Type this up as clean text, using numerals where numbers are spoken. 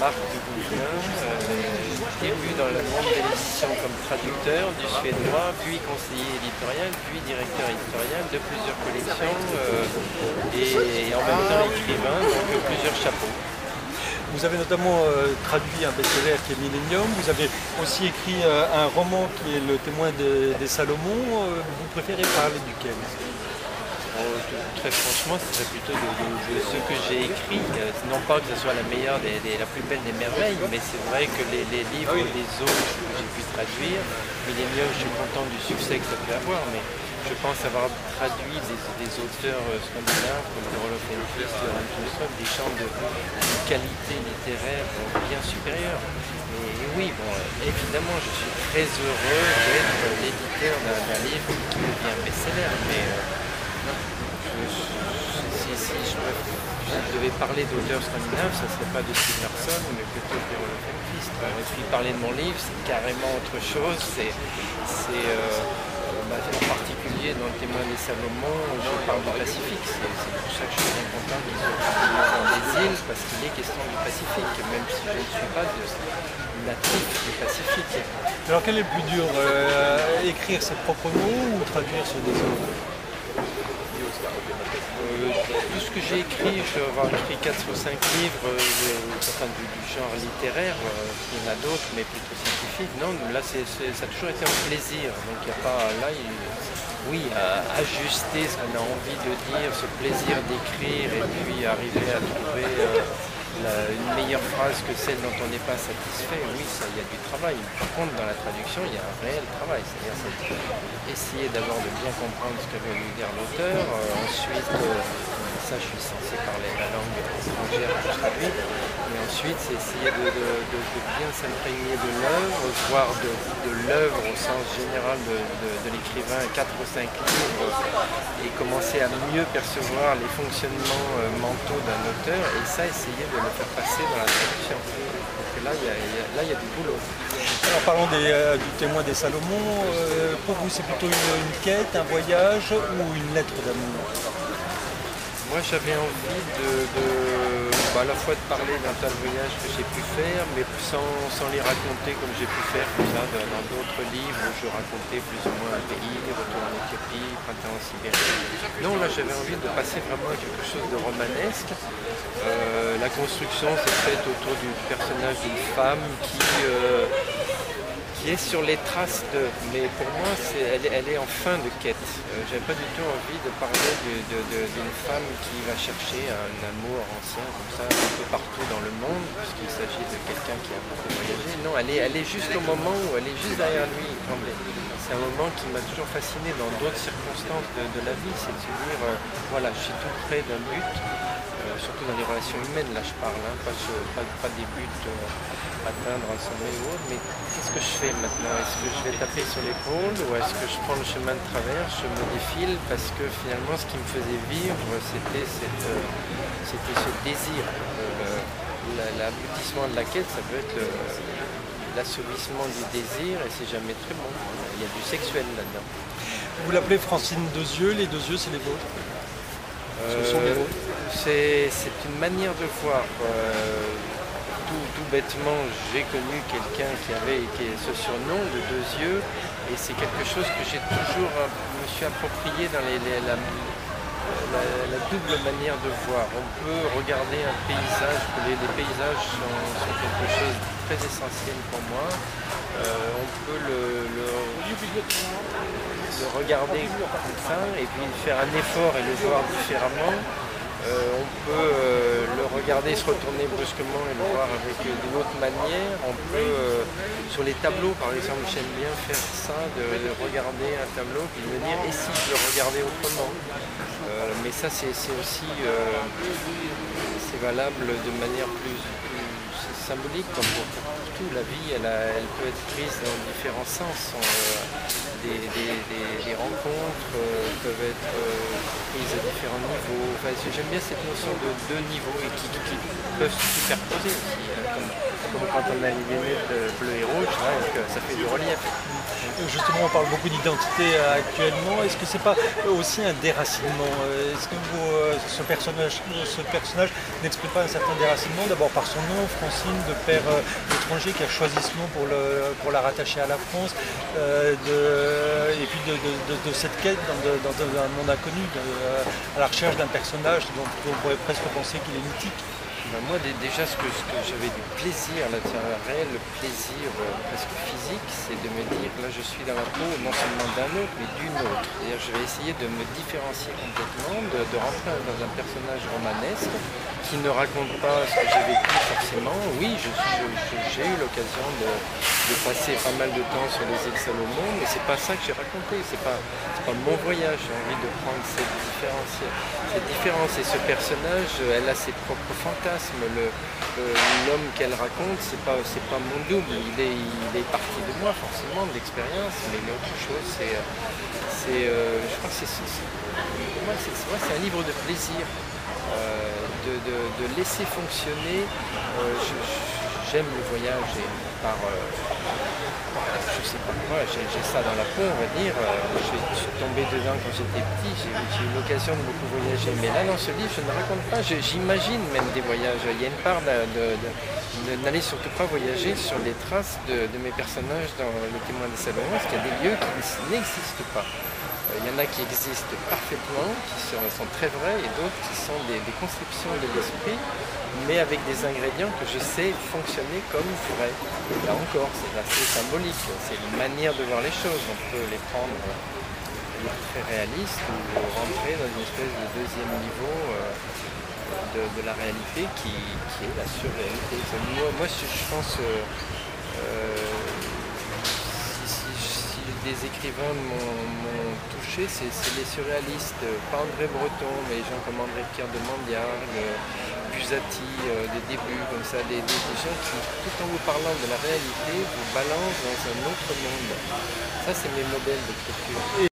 Marc Duboulin, début dans le monde de l'édition comme traducteur du suédois, puis conseiller éditorial, puis directeur éditorial de plusieurs collections et en même temps écrivain, donc plusieurs chapeaux. Vous avez notamment traduit un best-seller qui est Millennium, vous avez aussi écrit un roman qui est Le témoin des Salomon. Vous préférez parler duquel? Très franchement, ce serait plutôt de ce que j'ai écrit, non pas que ce soit la meilleure, la plus belle des merveilles, mais c'est vrai que les livres des autres que j'ai pu traduire, Millennium, je suis content du succès que ça peut avoir, mais je pense avoir traduit des auteurs scandinaves comme Rolof Enquist, des chants de qualité littéraire bien supérieure. Et oui, bon, évidemment, je suis très heureux d'être l'éditeur d'un livre qui devient best-seller, mais si je devais parler d'auteurs scandinaves, ça ne serait pas de ces personnes, mais plutôt de Rolof Enquist. Et puis parler de mon livre, c'est carrément autre chose. En particulier dans Le témoin des Salomon, je parle du Pacifique. C'est pour ça que je suis bien content qu'ils soient dans des îles, parce qu'il est question du Pacifique, même si je ne suis pas natif du Pacifique. Alors quel est le plus dur, écrire ses propres mots ou traduire ceux des autres? Tout ce que j'ai écrit, je dois avoir écrit 4 ou 5 livres du genre littéraire, il y en a d'autres, mais plutôt scientifiques. Non, là, ça a toujours été un plaisir. Donc, il n'y a pas, là, oui, à ajuster ce qu'on a envie de dire, ce plaisir d'écrire, et puis arriver à trouver une meilleure phrase que celle dont on n'est pas satisfait. Oui, ça, il y a du travail. Par contre, dans la traduction, il y a un réel travail. C'est-à-dire essayer d'abord de bien comprendre ce que veut lui dire l'auteur. Ensuite, ça, je suis censé parler la langue étrangère que je traduis. Mais ensuite, c'est essayer de bien s'imprégner de l'œuvre, voire de l'œuvre au sens général de l'écrivain, 4 ou 5 livres, et commencer à mieux percevoir les fonctionnements mentaux d'un auteur, et ça, essayer de le faire passer dans la traduction. Donc là, il y a du boulot. Alors parlons du témoin des Salomon. Pour vous, c'est plutôt une quête, un voyage ou une lettre d'amour? Moi, j'avais envie à la fois de parler d'un tas de voyages que j'ai pu faire, mais sans les raconter comme j'ai pu faire comme ça dans d'autres livres où je racontais plus ou moins un pays, retour en Éthiopie, printemps en Sibérie. Non, là, j'avais envie de passer vraiment à quelque chose de romanesque. La construction s'est faite autour du personnage d'une femme qui est sur les traces de... Mais pour moi, elle est en fin de quête. J'avais pas du tout envie de parler d'une femme qui va chercher un amour ancien, comme ça, un peu partout dans le monde, puisqu'il s'agit de quelqu'un qui a beaucoup voyagé. Non, elle est juste au moment où elle est juste derrière lui, Tremblay. C'est un moment qui m'a toujours fasciné dans d'autres circonstances de la vie, c'est de se dire, voilà, je suis tout près d'un but, surtout dans les relations humaines, là je parle, hein, pas des buts atteindre un sommet ou autre, mais qu'est-ce que je fais maintenant? Est-ce que je vais taper sur l'épaule ou est-ce que je prends le chemin de travers, je me défile, parce que finalement ce qui me faisait vivre, c'était ce désir. L'aboutissement de la quête, ça peut être l'assouvissement du désir, et c'est jamais très bon. Il y a du sexuel là-dedans. Vous l'appelez Francine Deuxieux, les Deuxieux, c'est les vôtres? Ce sont les vôtres? C'est une manière de voir. Tout bêtement, j'ai connu quelqu'un qui avait ce surnom de Deux Yeux, et c'est quelque chose que j'ai toujours me suis approprié dans la double manière de voir. On peut regarder un paysage, les paysages sont quelque chose de très essentiel pour moi. On peut le regarder comme ça et puis faire un effort et le voir différemment. On peut le regarder, se retourner brusquement et le voir avec d'une autre manière. On peut, sur les tableaux par exemple, j'aime bien faire ça, de regarder un tableau et de me dire, et si je le regardais autrement? Mais ça c'est aussi c'est valable de manière plus symbolique, comme pour tout. La vie, elle peut être prise dans différents sens. Des rencontres peuvent être prises à différents niveaux. Enfin, j'aime bien cette notion de deux niveaux et qui peuvent se superposer aussi, comme quand on a les lunettes bleues et rouges, là, ça fait du relief. Justement, on parle beaucoup d'identité actuellement. Est-ce que c'est pas aussi un déracinement? Est-ce que ce personnage n'exprime pas un certain déracinement, d'abord par son nom, Francine, film de père étranger qui a choisi ce nom pour la rattacher à la France, et puis de cette quête dans un monde inconnu, à la recherche d'un personnage dont on pourrait presque penser qu'il est mythique. Ben moi déjà ce que j'avais du plaisir, là, un réel plaisir presque physique, c'est de me dire là je suis dans la peau non seulement d'un autre mais d'une autre. C'est-à-dire je vais essayer de me différencier complètement, de rentrer dans un personnage romanesque qui ne raconte pas ce que j'ai vécu forcément. Oui, j'ai eu l'occasion de passer pas mal de temps sur les îles Salomon, mais c'est pas ça que j'ai raconté, c'est pas mon voyage. J'ai envie de prendre cette différence et ce personnage, elle a ses propres fantasmes. L'homme qu'elle raconte, c'est pas mon double, il est parti de moi forcément, de l'expérience, mais l'autre chose, je crois que pour moi c'est un livre de plaisir, de laisser fonctionner. J'aime le voyage et je sais pas quoi, j'ai ça dans la peau, on va dire. Je suis tombé dedans quand j'étais petit, j'ai eu l'occasion de beaucoup voyager. Mais là, dans ce livre, je ne raconte pas, j'imagine même des voyages. Il y a une part n'allez surtout pas voyager sur les traces de mes personnages dans Le Témoin des Salomon, parce qu'il y a des lieux qui n'existent pas. Il y en a qui existent parfaitement, qui sont très vrais, et d'autres qui sont des conceptions de l'esprit, mais avec des ingrédients que je sais fonctionner comme vrais. Là encore, c'est assez symbolique, c'est une manière de voir les choses. On peut les prendre très réalistes ou rentrer dans une espèce de deuxième niveau de la réalité qui est la surréalité. Moi je pense... si des écrivains m'ont touché, c'est les surréalistes, pas André Breton, mais des gens comme André-Pierre de Mandiargue, Buzzati, des débuts comme ça, des gens qui, tout en vous parlant de la réalité, vous balancent dans un autre monde. Ça, c'est mes modèles d'écriture.